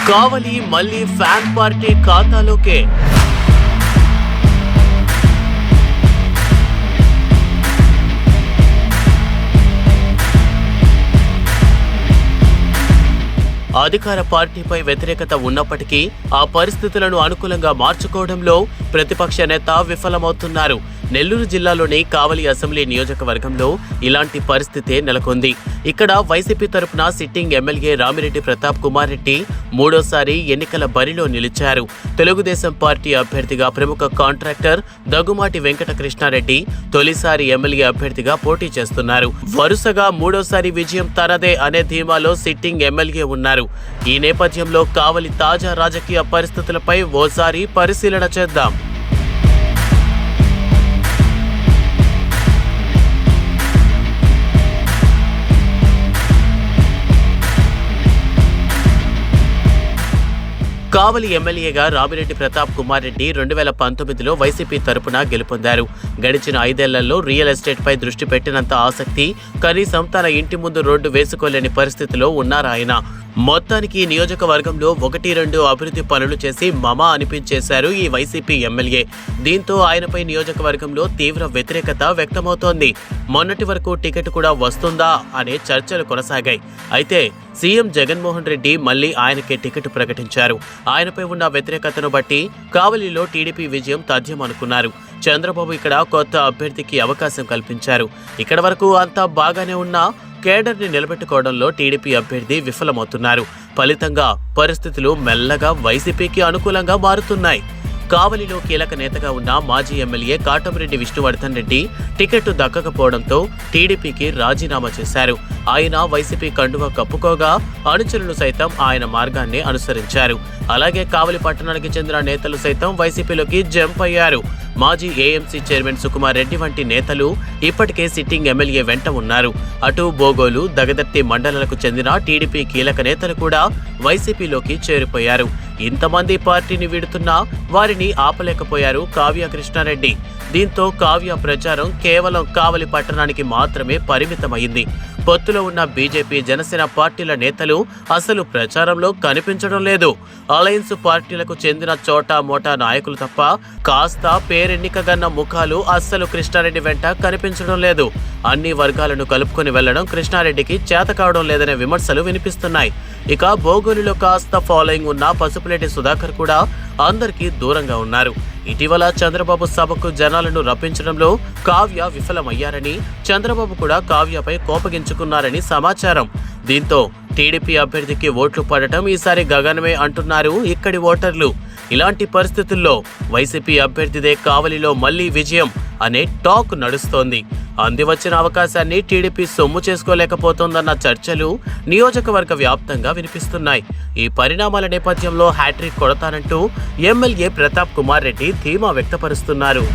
కావలి మళ్లీ fan party ఖాతాలోకే. అధికార పార్టీపై వ్యతిరేకత ఉన్నప్పటికీ ఆ పరిస్థితులను అనుకూలంగా మార్చుకోవడంలో ప్రతిపక్ష నేత విఫలమవుతున్నారు. నెల్లూరు జిల్లాలోని కావలి అసెంబ్లీ నియోజకవర్గంలో ఇలాంటి పరిస్థితే నెలకొంది. ఇక్కడ వైసీపీ తరపున సిట్టింగ్ ఎమ్మెల్యే రామిరెడ్డి ప్రతాప్ కుమార్ రెడ్డి మూడోసారి ఎన్నికల బరిలో నిలిచారు. తెలుగుదేశం పార్టీ అభ్యర్థిగా ప్రముఖ కాంట్రాక్టర్ దగ్గుమాటి వెంకట కృష్ణారెడ్డి తొలిసారి ఎమ్మెల్యే అభ్యర్థిగా పోటీ చేస్తున్నారు. వరుసగా మూడోసారి విజయం తనదే అనే ధీమాలో సిట్టింగ్ ఎమ్మెల్యే ఉన్నారు. ఈ నేపథ్యంలో కావలి తాజా రాజకీయ పరిస్థితులపై ఓసారి పరిశీలన చేద్దాం. కావలి ఎమ్మెల్యేగా రామిరెడ్డి ప్రతాప్ కుమార్ రెడ్డి 2019లో వైసీపీ తరపున గెలుపొందారు. గడిచిన 5 ఏళ్లలో రియల్ ఎస్టేట్పై దృష్టి పెట్టినంత ఆసక్తి, కనీసం తన ఇంటి ముందు రోడ్డు వేసుకోలేని పరిస్థితిలో ఉన్నారాయన. మొత్తానికి ఈ నియోజకవర్గంలో 1-2 అభివృద్ధి పనులు చేసి మమా అనిపించేశారు ఈ వైసీపీ ఎమ్మెల్యే. దీంతో ఆయనపై నియోజకవర్గంలో తీవ్ర వ్యతిరేకత వ్యక్తమవుతోంది. మొన్నటి వరకు టికెట్ కూడా వస్తుందా అనే చర్చలు కొనసాగాయి. అయితే సీఎం జగన్మోహన్ రెడ్డి మళ్లీ ఆయనకే టికెట్ ప్రకటించారు. ఆయనపై ఉన్న వ్యతిరేకతను బట్టి కావలిలో టీడీపీ విజయం తథ్యం అనుకున్నారు. చంద్రబాబు ఇక్కడ కొత్త అభ్యర్థికి అవకాశం కల్పించారు. ఇక్కడ వరకు అంతా బాగానే ఉన్నా కేడర్ని నిలబెట్టుకోవడంలో టీడీపీ అభ్యర్థి విఫలమవుతున్నారు. ఫలితంగా పరిస్థితులు మెల్లగా వైసీపీకి అనుకూలంగా మారుతున్నాయి. కావలిలో కీలక నేతగా ఉన్న మాజీ ఎమ్మెల్యే కాటంరెడ్డి విష్ణువర్ధన్ రెడ్డి టికెట్ దక్కకపోవడంతో టీడీపీకి రాజీనామా చేశారు. ఆయన వైసీపీ కండువా కప్పుకోగా అనుచరులు సైతం ఆయన మార్గాన్ని అనుసరించారు. అలాగే కావలి పట్టణానికి చెందిన నేతలు సైతం వైసీపీలోకి జంప్ అయ్యారు. మాజీ ఏఎంసీ చైర్మన్ సుకుమార్ రెడ్డి వంటి నేతలు ఇప్పటికే సిట్టింగ్ ఎమ్మెల్యే వెంట ఉన్నారు. అటు బోగోలు, దగదర్తి మండలాలకు చెందిన టీడీపీ కీలక నేతలు కూడా వైసీపీలోకి చేరిపోయారు. ఇంతమంది పార్టీని వీడుతున్నా వారిని ఆపలేకపోయారు కావ్య కృష్ణారెడ్డి. దీంతో కావ్య ప్రచారం కేవలం కావలి పట్టణానికి మాత్రమే పరిమితమైంది. పొత్తులో ఉన్న బీజేపీ, జనసేన పార్టీల నేతలు అసలు ప్రచారంలో కనిపించడం లేదు. అలయన్స్ పార్టీలకు చెందిన చోటా మోటా నాయకులు తప్ప కాస్త పేరెన్నికగన్న ముఖాలు అస్సలు కృష్ణారెడ్డి వెంట కనిపించడం లేదు. అన్ని వర్గాలను కలుపుకొని వెళ్లడం కృష్ణారెడ్డికి చేత కావడం లేదనే విమర్శలు వినిపిస్తున్నాయి. ఇక బోగోలులో కాస్త ఫాలోయింగ్ ఉన్న పసుపులేటి సుధాకర్ కూడా అందరికీ దూరంగా ఉన్నారు. ఇటీవల చంద్రబాబు సభకు జనాలను రప్పించడంలో కావ్య విఫలమయ్యారని, చంద్రబాబు కూడా కావ్యపై కోపగించుకున్నారని సమాచారం. దీంతో టీడీపీ అభ్యర్థికి ఓట్లు పడటం ఈసారి గగనమే అంటున్నారు ఇక్కడి ఓటర్లు. ఇలాంటి పరిస్థితుల్లో వైసీపీ అభ్యర్థిదే కావలిలో మళ్లీ విజయం అనే టాక్ నడుస్తోంది. అందివచ్చిన అవకాశాన్ని టీడీపీ సొమ్ము చేసుకోలేకపోతోందన్న చర్చలు నియోజకవర్గ వ్యాప్తంగా వినిపిస్తున్నాయి. ఈ పరిణామాల నేపథ్యంలో హ్యాట్రిక్ కొడతానంటూ ఎమ్మెల్యే ప్రతాప్ కుమార్ రెడ్డి ధీమా వ్యక్తపరుస్తున్నారు.